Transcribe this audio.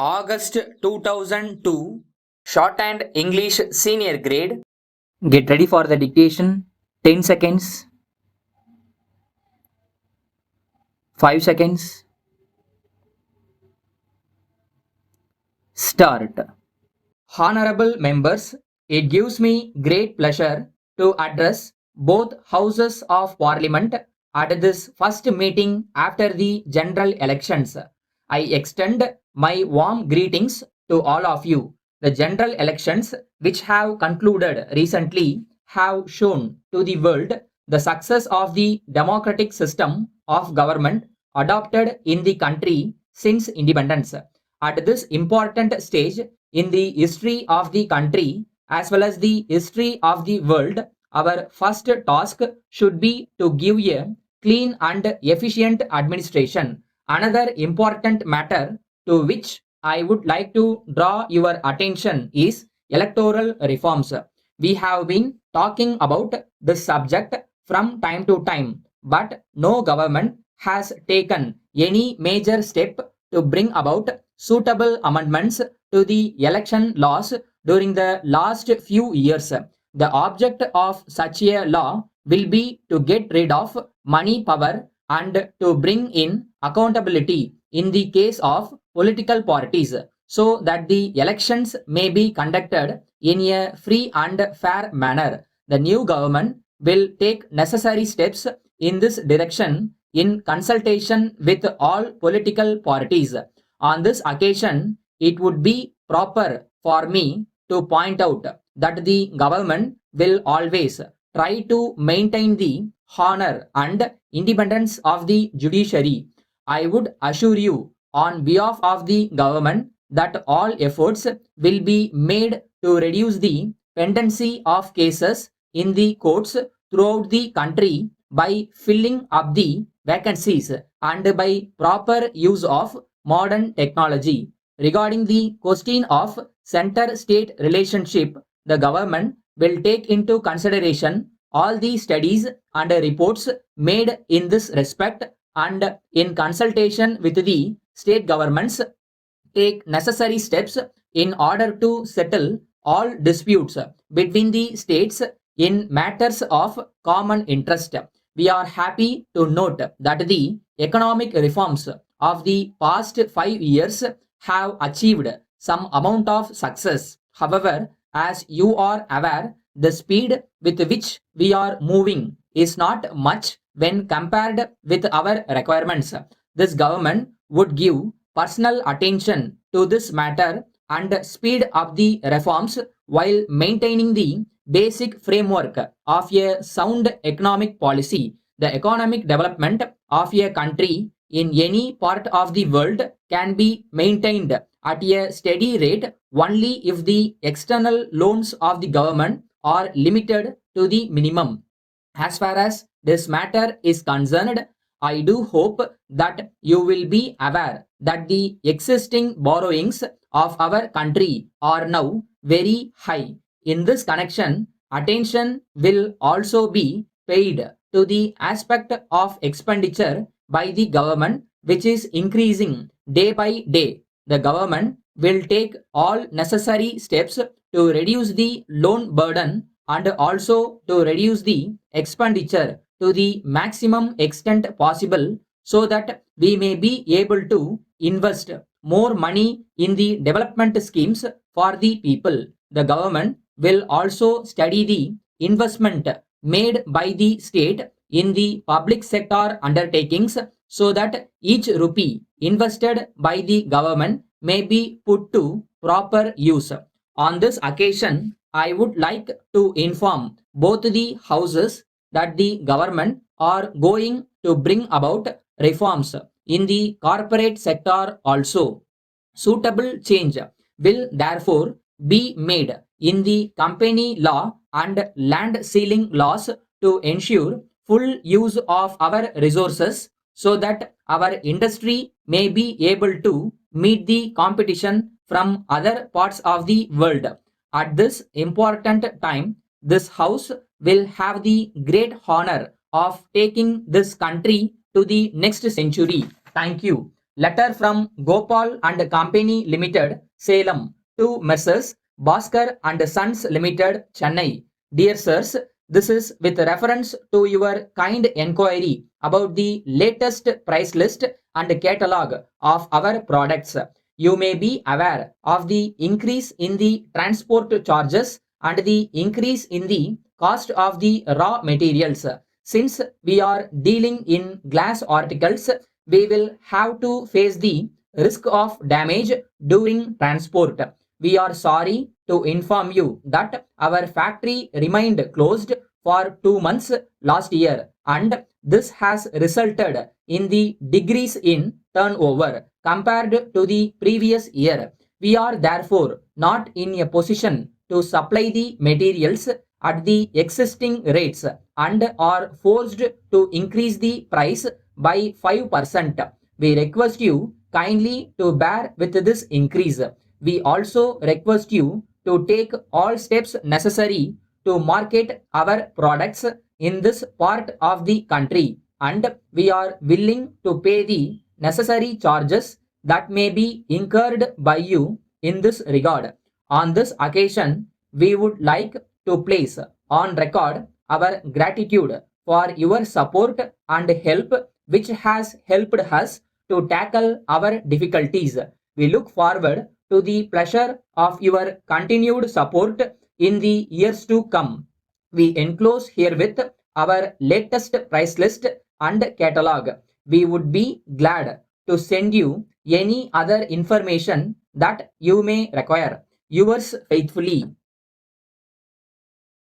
August 2002, Shorthand English Senior Grade. Get ready for the dictation. 10 seconds, 5 seconds, start. Honorable members, it gives me great pleasure to address both houses of parliament at this first meeting after the general elections. I extend my warm greetings to all of you. The general elections, which have concluded recently, have shown to the world the success of the democratic system of government adopted in the country since independence. At this important stage in the history of the country as well as the history of the world, our first task should be to give a clean and efficient administration. Another important matter to which I would like to draw your attention is electoral reforms. We have been talking about this subject from time to time, but no government has taken any major step to bring about suitable amendments to the election laws during the last few years. The object of such a law will be to get rid of money power and to bring in accountability in the case of political parties so that the elections may be conducted in a free and fair manner. The new government will take necessary steps in this direction in consultation with all political parties. On this occasion, it would be proper for me to point out that the government will always try to maintain the honor and independence of the judiciary. I would assure you on behalf of the government that all efforts will be made to reduce the pendency of cases in the courts throughout the country by filling up the vacancies and by proper use of modern technology. Regarding the question of center-state relationship, the government will take into consideration all the studies and reports made in this respect and in consultation with the state governments take necessary steps in order to settle all disputes between the states in matters of common interest. We are happy to note that the economic reforms of the past 5 years have achieved some amount of success. However, as you are aware, the speed with which we are moving is not much when compared with our requirements. This government would give personal attention to this matter and speed up the reforms while maintaining the basic framework of a sound economic policy. The economic development of a country in any part of the world can be maintained at a steady rate only if the external loans of the government are limited to the minimum. As far as this matter is concerned, I do hope that you will be aware that the existing borrowings of our country are now very high. In this connection, attention will also be paid to the aspect of expenditure by the government, which is increasing day by day. The government will take all necessary steps to reduce the loan burden and also to reduce the expenditure to the maximum extent possible so that we may be able to invest more money in the development schemes for the people. The government will also study the investment made by the state in the public sector undertakings so that each rupee invested by the government may be put to proper use. On this occasion, I would like to inform both the houses that the government are going to bring about reforms in the corporate sector also. Suitable change will therefore be made in the company law and land ceiling laws to ensure full use of our resources so that our industry may be able to meet the competition from other parts of the world. At this important time, this house will have the great honor of taking this country to the next century. Thank you. Letter from Gopal and Company Limited, Salem, to Messrs. Bhaskar and Sons Limited, Chennai. Dear sirs, this is with reference to your kind enquiry about the latest price list and catalog of our products. You may be aware of the increase in the transport charges and the increase in the cost of the raw materials. Since we are dealing in glass articles, we will have to face the risk of damage during transport. We are sorry to inform you that our factory remained closed for 2 months last year, and this has resulted in the decrease in turnover compared to the previous year. We are therefore not in a position to supply the materials at the existing rates and are forced to increase the price by 5%. We request you kindly to bear with this increase. We also request you to take all steps necessary to market our products in this part of the country, and we are willing to pay the necessary charges that may be incurred by you in this regard. On this occasion, we would like to place on record our gratitude for your support and help, which has helped us to tackle our difficulties. We look forward to the pleasure of your continued support in the years to come. We enclose herewith our latest price list and catalog. We would be glad to send you any other information that you may require. Yours faithfully,